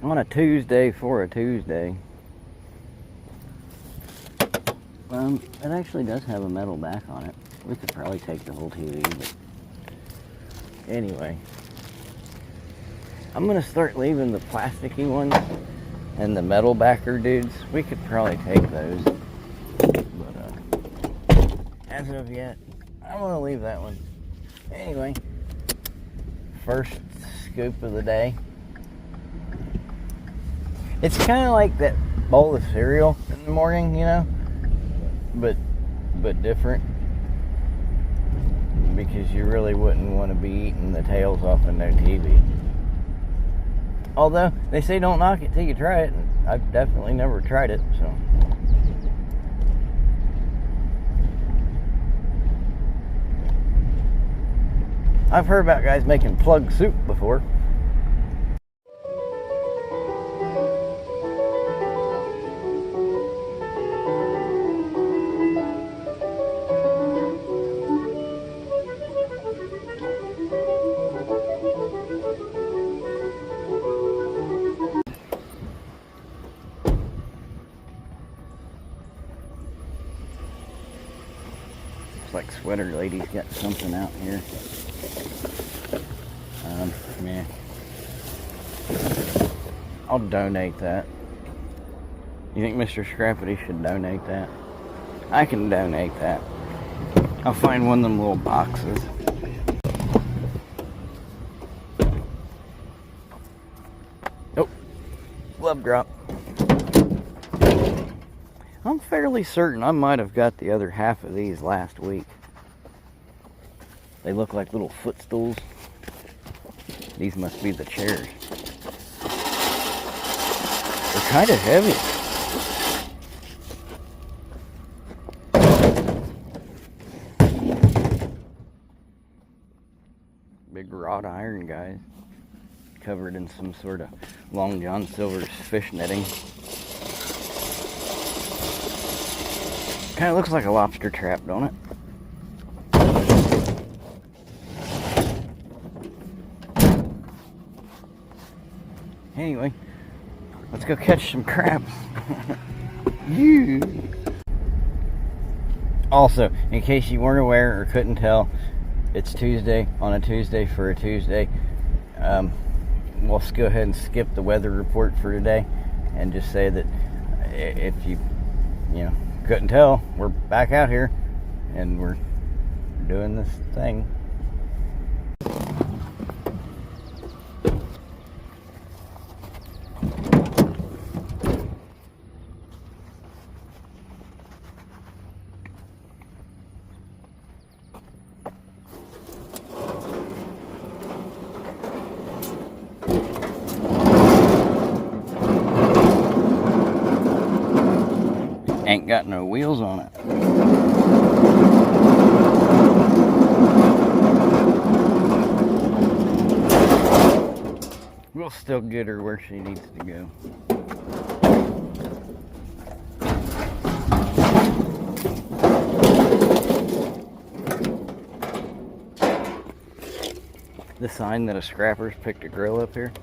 On a Tuesday for a Tuesday. It actually does have a metal back on it. We could probably take the whole TV, but anyway. I'm gonna start leaving the plasticky ones and the metal backer dudes. We could probably take those, but as of yet, I'm gonna leave that one. Anyway, first scoop of the day. It's kind of like that bowl of cereal in the morning, you know, but different, because you really wouldn't want to be eating the tails off of no TV. Although they say don't knock it till you try it, and I've definitely never tried it, so. I've heard about guys making plug soup before. Looks like Sweater Lady's got something out here. Yeah. I'll donate that. You think Mr. Scrappity should donate that? I can donate that. I'll find one of them little boxes. Oh, glove drop. I'm fairly certain I might have got the other half of these last week. They look like little footstools. These must be the chairs. They're kind of heavy. Big wrought iron, guys. Covered in some sort of Long John Silver's fish netting. Kind of looks like a lobster trap, don't it? Anyway, let's go catch some crabs. You. Also, in case you weren't aware or couldn't tell, it's Tuesday on a Tuesday for a Tuesday. We'll go ahead and skip the weather report for today and just say that if you couldn't tell, we're back out here and we're doing this thing. Ain't got no wheels on it. We'll still get her where she needs to go. The sign that a scrapper's picked a grill up here.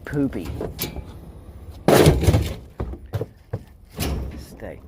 Poopy. Stay.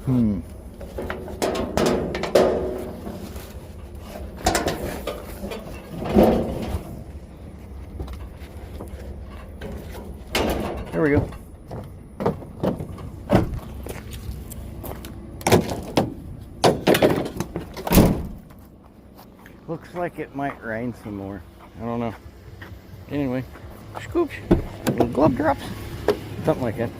There we go. Looks like it might rain some more. I don't know. Anyway, scoops, little glove drops, something like that.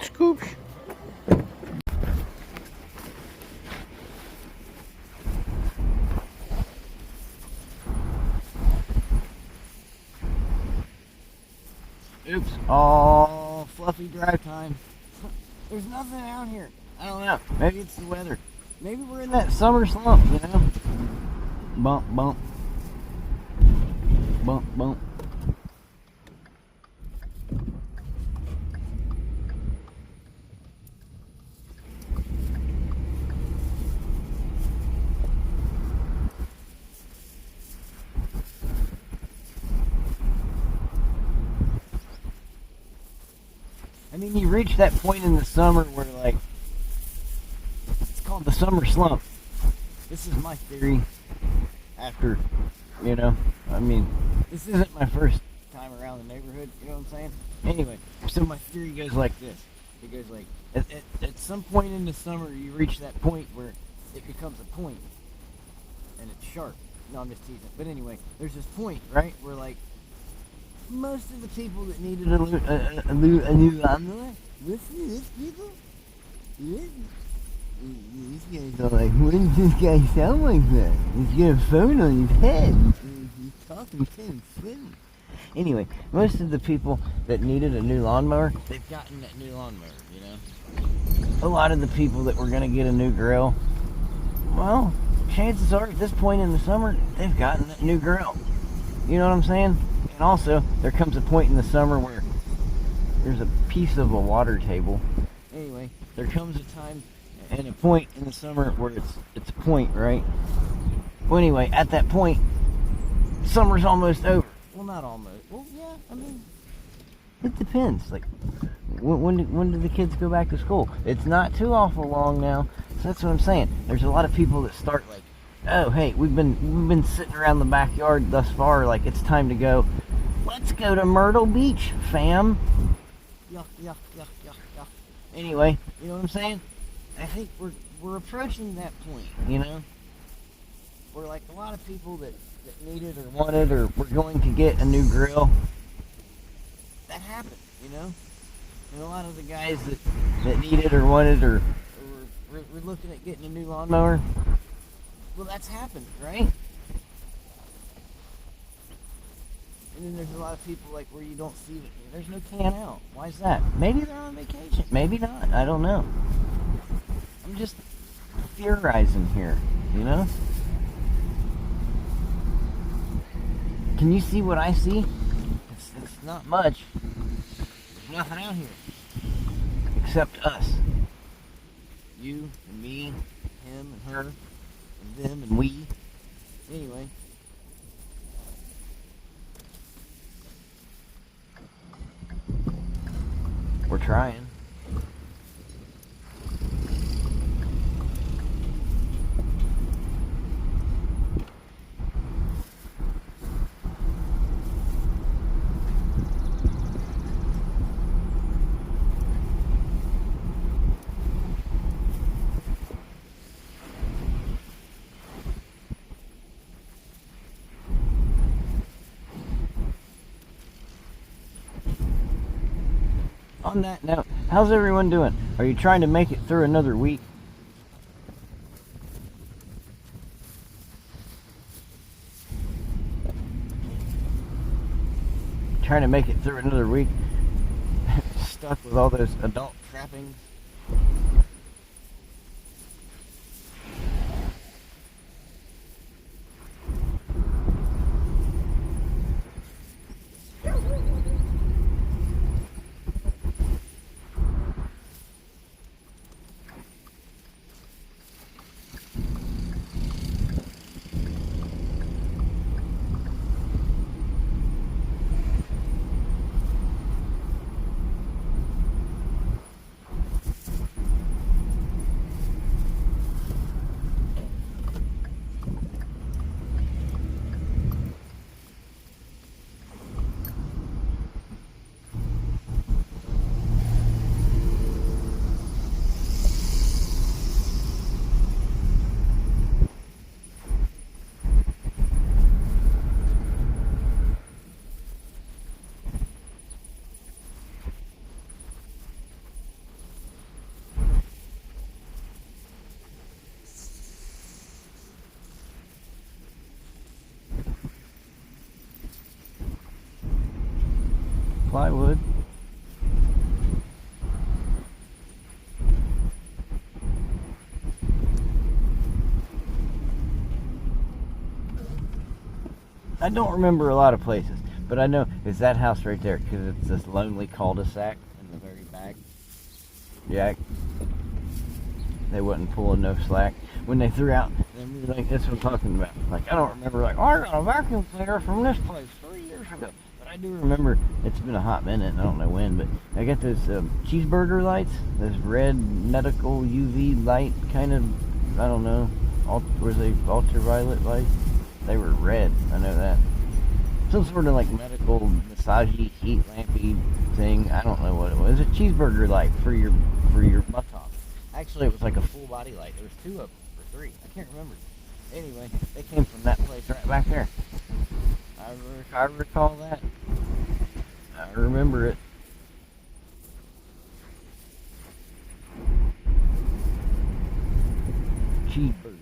Scoops. Oops. Oh, fluffy drive time. There's nothing out here. I don't know. Maybe it's the weather. Maybe we're in that summer slump, you know? Bump, bump. Bump, bump. I mean, you reach that point in the summer where, like, it's called the summer slump. This is my theory after, you know, I mean, this isn't my first time around the neighborhood, you know what I'm saying? Anyway, so my theory goes like this. It goes like, at some point in the summer, you reach that point where it becomes a point, and it's sharp. No, I'm just teasing. But anyway, there's this point, right, where, like, most of the people that needed a new lawnmower, this people, these guys are like, what does this guy sound like that? He's got a phone on his head. He's talking kind of silly. Anyway, most of the people that needed a new lawnmower, they've gotten that new lawnmower, you know? A lot of the people that were going to get a new grill, well, chances are at this point in the summer, they've gotten that new grill. You know what I'm saying? And also, there comes a point in the summer where there's a piece of a water table. Anyway, there comes a time and a point in the summer where it's a point, right? Well, anyway, at that point, summer's almost over. Well, not almost. Well, yeah, I mean, it depends. Like, when do the kids go back to school? It's not too awful long now. So that's what I'm saying. There's a lot of people that start like, oh, hey, we've been sitting around the backyard thus far. Like, it's time to go. Let's go to Myrtle Beach, fam. Yuck, yuck, yuck, yuck, yuck. Anyway, you know what I'm saying? I think we're approaching that point, you know? Where, like, a lot of people that needed or wanted or were going to get a new grill, that happened, you know? And a lot of the guys that needed or wanted or were looking at getting a new lawnmower, well, that's happened, right? And then there's a lot of people, like, where you don't see it. There's no can out. Why is that? Maybe they're on vacation. Maybe not. I don't know. I'm just theorizing here, you know? Can you see what I see? It's not much. There's nothing out here. Except us. You and me, him and her, and them and we. Anyway. We're trying. On that note, how's everyone doing? Are you trying to make it through another week? Trying to make it through another week? Stuck with all those adult trappings? plywood. I don't remember a lot of places, but I know it's that house right there because it's this lonely cul-de-sac in the very back. Jack, they wasn't pulling no slack when they threw out. Like, that's what I'm talking about. Like, I don't remember like, oh, I got a vacuum cleaner from this place 3 years ago. But I do remember, it's been a hot minute, and I don't know when, but I got those cheeseburger lights, those red medical UV light kind of, I don't know, was they ultraviolet lights? They were red, I know that. Some sort of like medical massagey heat lampy thing. I don't know what it was. It's a cheeseburger light for your buttock. Actually, it was like a full body light. There was 2 of them or 3. I can't remember. Anyway, they came from that place right back there. I recall that. I remember it. Cheeseburger.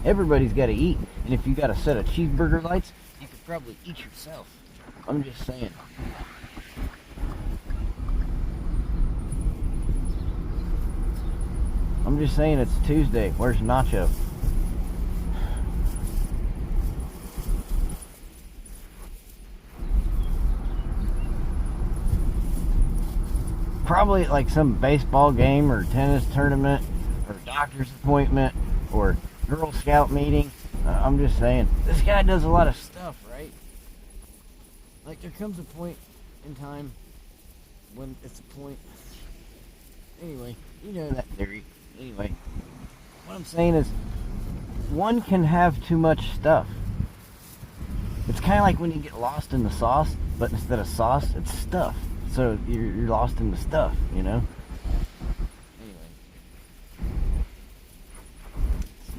Everybody's got to eat, and if you got a set of cheeseburger lights, you could probably eat yourself. I'm just saying. I'm just saying it's Tuesday. Where's Nacho? Probably like some baseball game or tennis tournament or doctor's appointment or Girl Scout meeting. I'm just saying, this guy does a lot of stuff, right? Like, there comes a point in time when it's a point. Anyway, you know that theory. Anyway, what I'm saying is, one can have too much stuff. It's kind of like when you get lost in the sauce, but instead of sauce, it's stuff. So you're lost in the stuff, you know?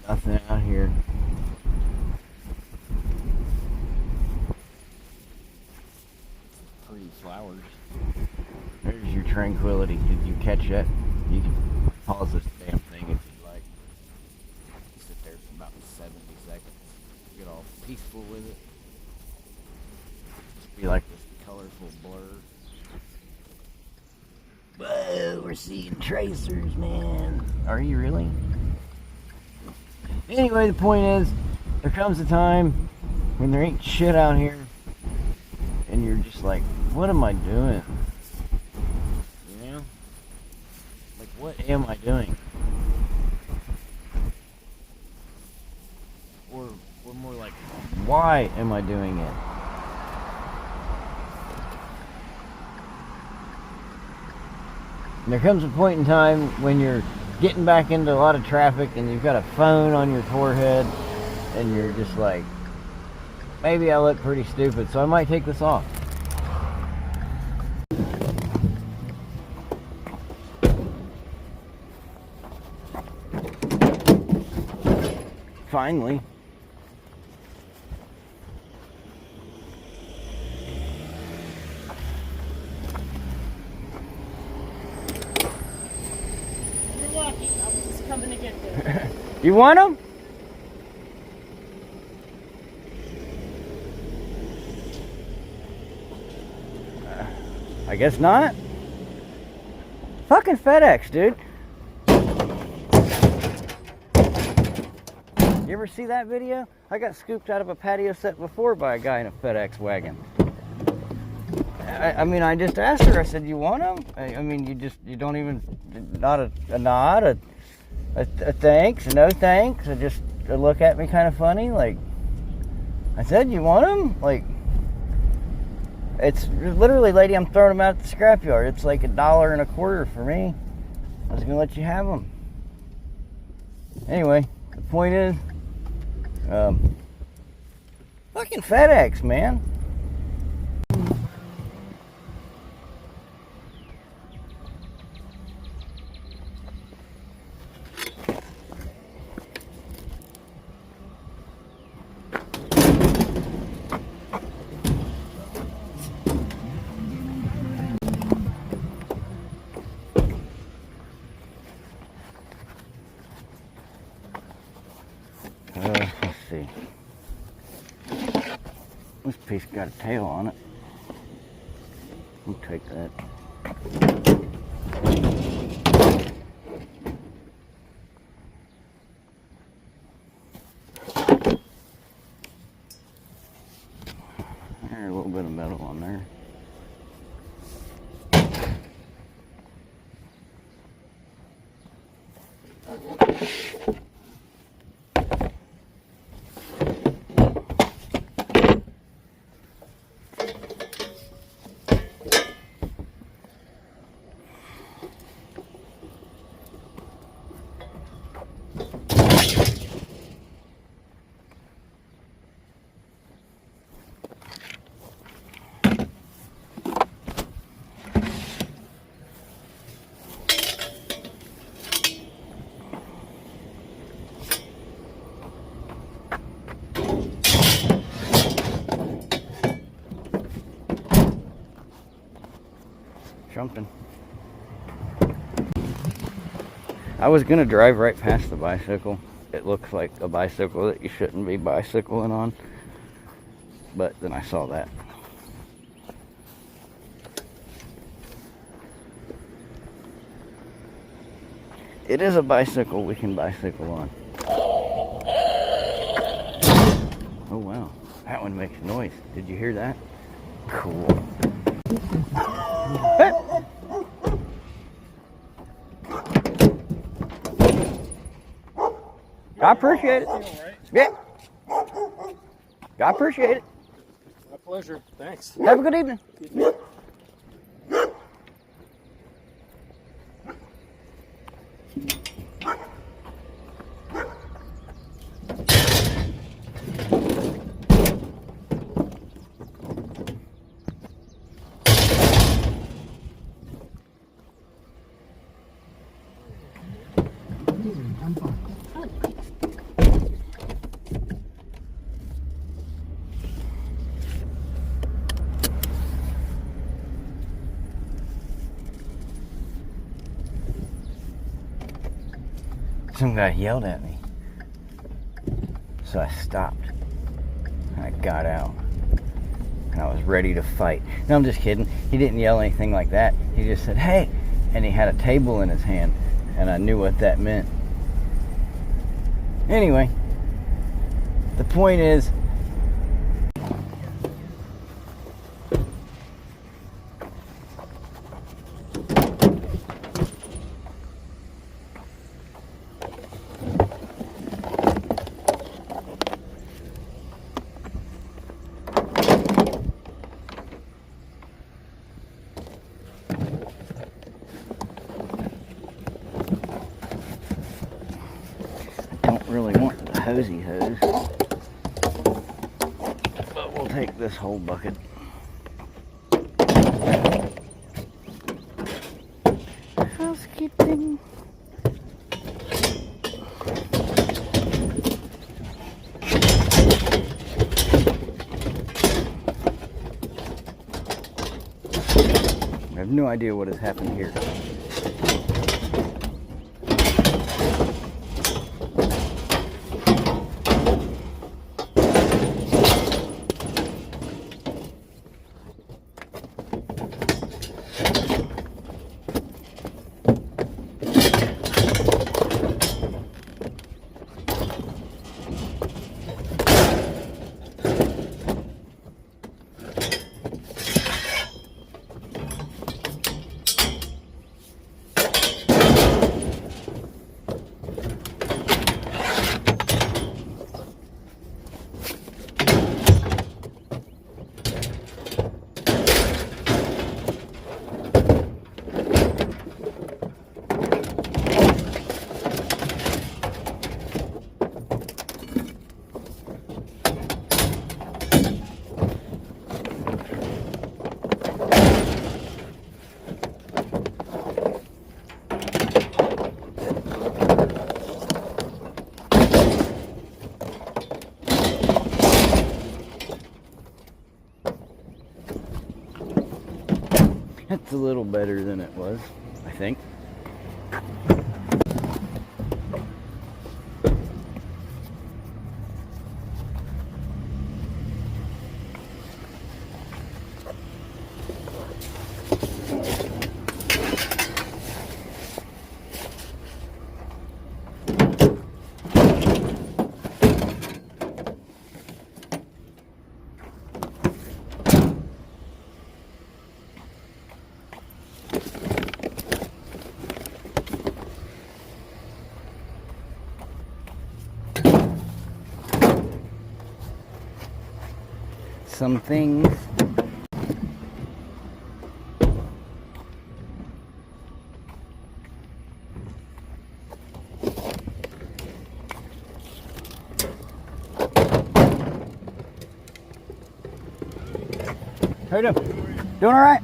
Nothing out here. Pretty flowers. There's your tranquility. Did you catch that? You can pause this damn thing if you'd like. Sit there for about 70 seconds. Get all peaceful with it. Just be like this colorful blur. Whoa, we're seeing tracers, man. Are you really? Anyway, the point is, there comes a time when there ain't shit out here, and you're just like, what am I doing? You know? Like, what am I doing? Or more like, why am I doing it? And there comes a point in time when you're getting back into a lot of traffic and you've got a phone on your forehead and you're just like, maybe I look pretty stupid, so I might take this off. Finally. You want them? I guess not. Fucking FedEx, dude. You ever see that video? I got scooped out of a patio set before by a guy in a FedEx wagon. I mean, I just asked her. I said, "You want them?" I mean, you don't even, not a nod, a thanks, a no thanks, or just a look at me kind of funny. Like, I said, "You want them?" Like, it's literally, lady, I'm throwing them out at the scrapyard. It's like $1.25 for me. I was gonna let you have them. Anyway, the point is, fucking FedEx, man. This piece got a tail on it. We'll take that. There's a little bit of metal on there. Jumping. I was gonna drive right past the bicycle. It looks like a bicycle that you shouldn't be bicycling on, but then I saw that. It is a bicycle we can bicycle on. Oh wow, that one makes noise. Did you hear that? Cool. I appreciate it. Yeah. I appreciate it. My pleasure. Thanks. Have a good evening. Some guy yelled at me, so I stopped. I got out, and I was ready to fight. No, I'm just kidding. He didn't yell anything like that. He just said, "Hey," and he had a table in his hand, and I knew what that meant. Anyway, the point is, really want the hosey hose, but we'll take this whole bucket. Housekeeping. I have no idea what has happened here. That's a little better than it was, I think. some things. How you doing? Doing all right?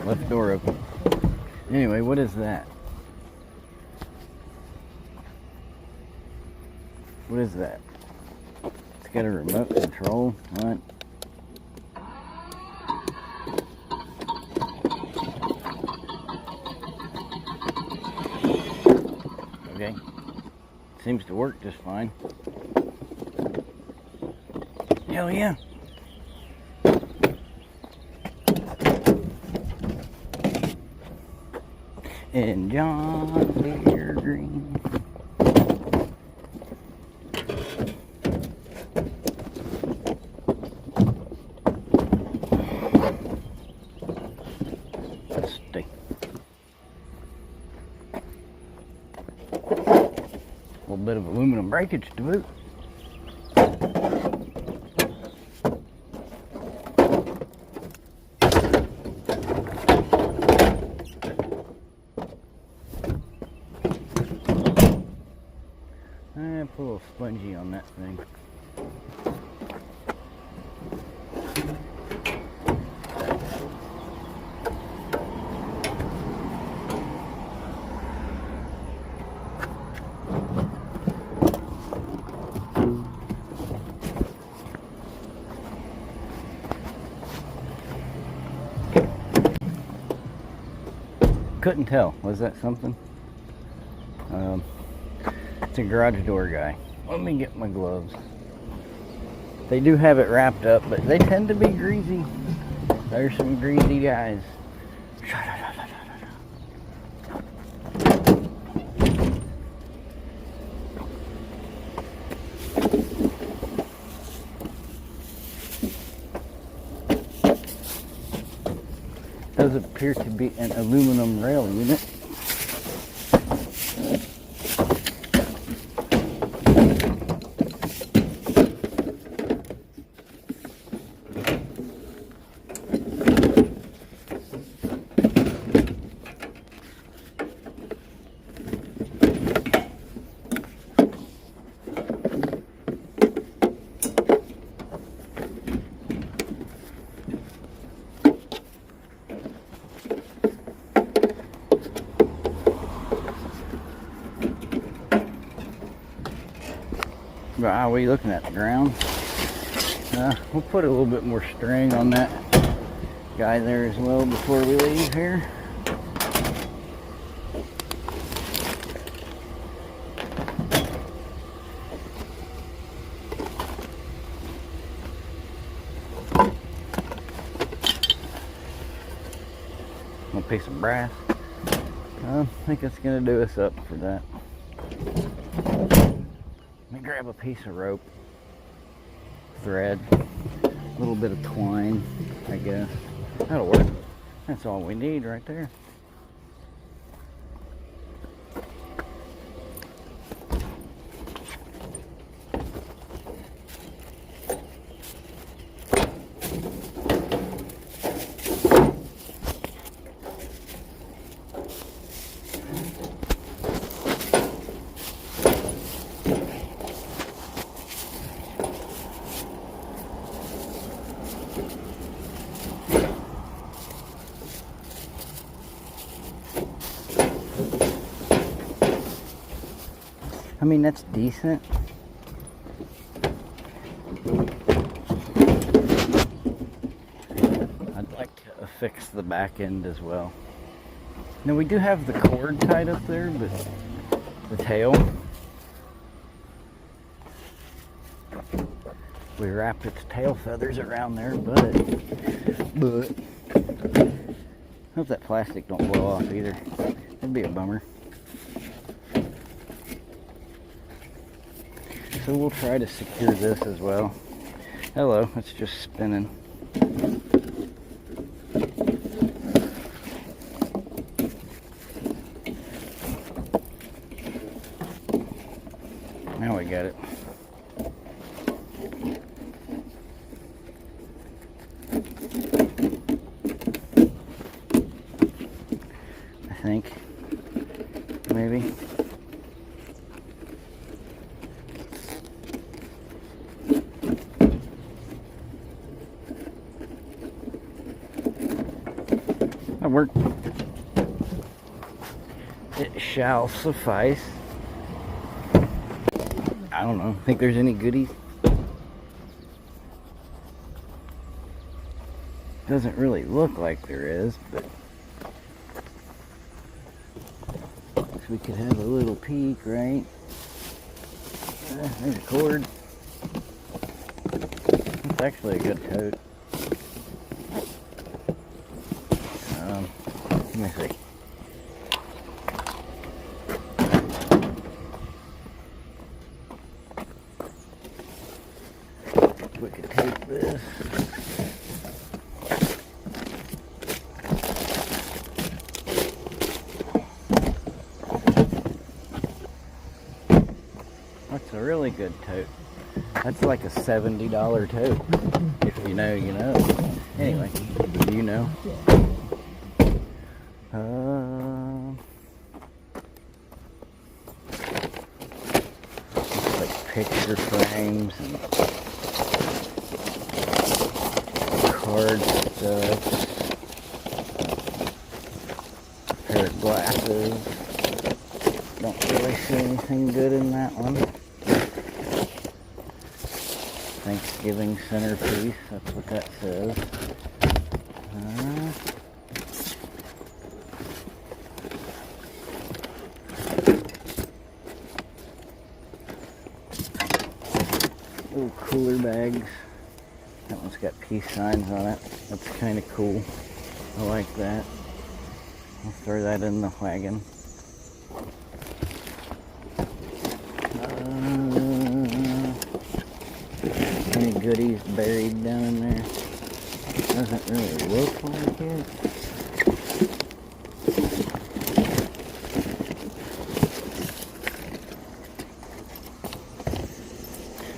Left door open. Anyway, what is that? What is that? It's got a remote control. What? Okay. Seems to work just fine. Hell yeah. And John Deere Green. Stay. A little bit of aluminum breakage to boot. Put a little spongy on that thing. Couldn't tell. Was that something? It's a garage door guy. Let me get my gloves. They do have it wrapped up, but they tend to be greasy. There's some greasy guys. Does appear to be an aluminum rail unit. Wow, what are you looking at? The ground? We'll put a little bit more string on that guy there as well before we leave here. A piece of brass. I think that's going to do us up for that. Let me grab a piece of rope, thread, a little bit of twine, I guess. That'll work. That's all we need right there. I mean, that's decent. I'd like to affix the back end as well. Now we do have the cord tied up there, but the tail, we wrapped its tail feathers around there, but hope that plastic don't blow off either. That'd be a bummer. so we'll try to secure this as well. Hello, it's just spinning. Now we got it. I think. Maybe. That worked. It shall suffice. I don't know. Think there's any goodies? Doesn't really look like there is, but we could have a little peek, right? There's a cord. It's actually a good tote. Let me see. We could take this. That's a really good tote. That's like a $70 tote. If you know, you know. Anyway, you know. Looks like picture frames and card stuff. A pair of glasses. Don't really see anything good in that one. Thanksgiving centerpiece, that's what that says. Little cooler bags. That one's got peace signs on it. That's kind of cool. I like that. I'll throw that in the wagon. Any goodies buried down in there? Doesn't really look like it.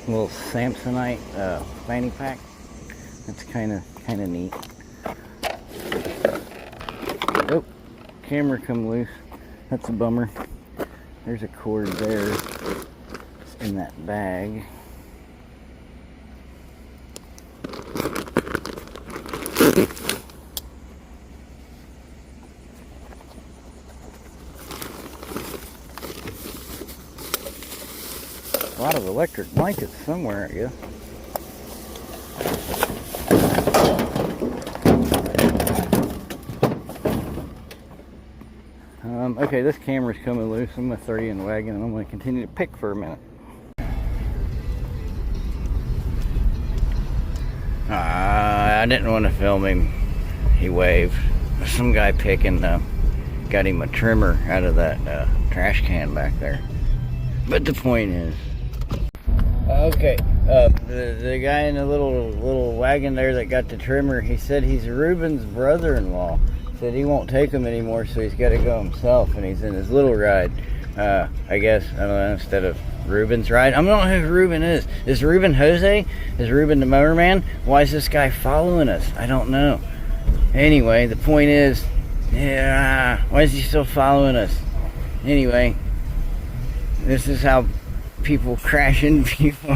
Little Samsonite fanny pack. That's kind of neat. Oh, camera come loose. That's a bummer. There's a cord there in that bag. A lot of electric blankets somewhere, I guess. Okay, this camera's coming loose. I'm going to throw you in the wagon and I'm going to continue to pick for a minute. I didn't want to film him. He waved. Some guy picking, got him a trimmer out of that trash can back there. But the point is, okay, the guy in the little wagon there that got the trimmer, he said he's Reuben's brother-in-law. Said he won't take him anymore, so he's got to go himself, and he's in his little ride. I guess, I don't know, instead of Reuben's ride. I don't know who Reuben is. Is Reuben Jose? Is Reuben the mower man? Why is this guy following us? I don't know. Anyway, the point is, yeah, why is he still following us? Anyway, this is how people crash into people.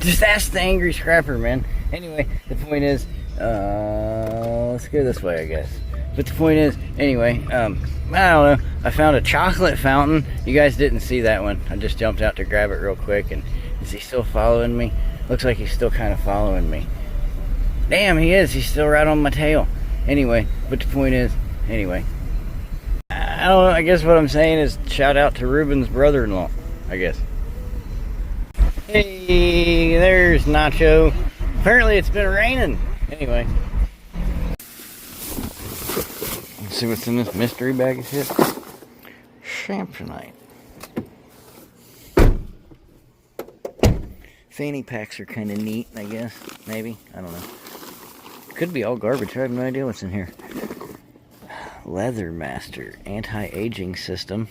Just ask the angry scrapper, man. Anyway, the point is, let's go this way, I guess. But the point is, anyway, I don't know. I found a chocolate fountain. You guys didn't see that one. I just jumped out to grab it real quick. And is he still following me? Looks like he's still kind of following me. Damn, he is. He's still right on my tail. Anyway, but the point is, anyway. I don't know. I guess what I'm saying is shout out to Reuben's brother-in-law, I guess. Hey, there's Nacho. Apparently it's been raining. Anyway. Let's see what's in this mystery bag of shit. Samsonite. Fanny packs are kind of neat, I guess. Maybe. I don't know. Could be all garbage. I have no idea what's in here. Leather Master anti-aging system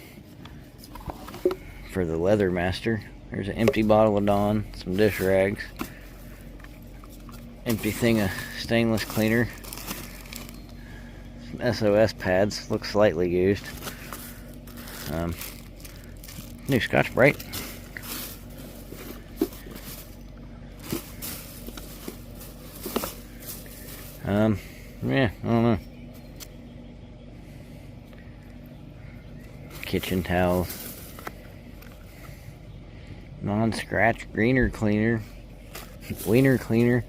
for the Leather Master. There's an empty bottle of Dawn, some dish rags, empty thing of stainless cleaner, some SOS pads, look slightly used. New Scotch-Brite. Yeah, I don't know. Kitchen towels. Non-scratch greener cleaner. Wiener cleaner.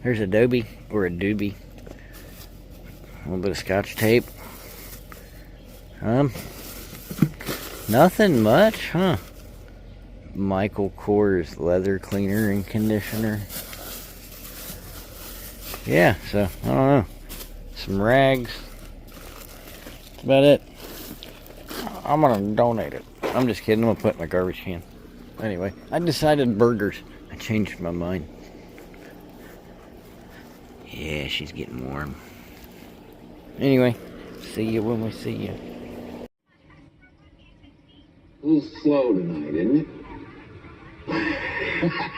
There's Adobe or a doobie. A little bit of Scotch tape. Nothing much, huh? Michael Kors leather cleaner and conditioner. Yeah, so I don't know. Some rags. That's about it. I'm gonna donate it. I'm just kidding. I'm gonna put it in my garbage can. Anyway, I decided burgers. I changed my mind. Yeah, she's getting warm. Anyway, see you when we see you. A little slow tonight, isn't it?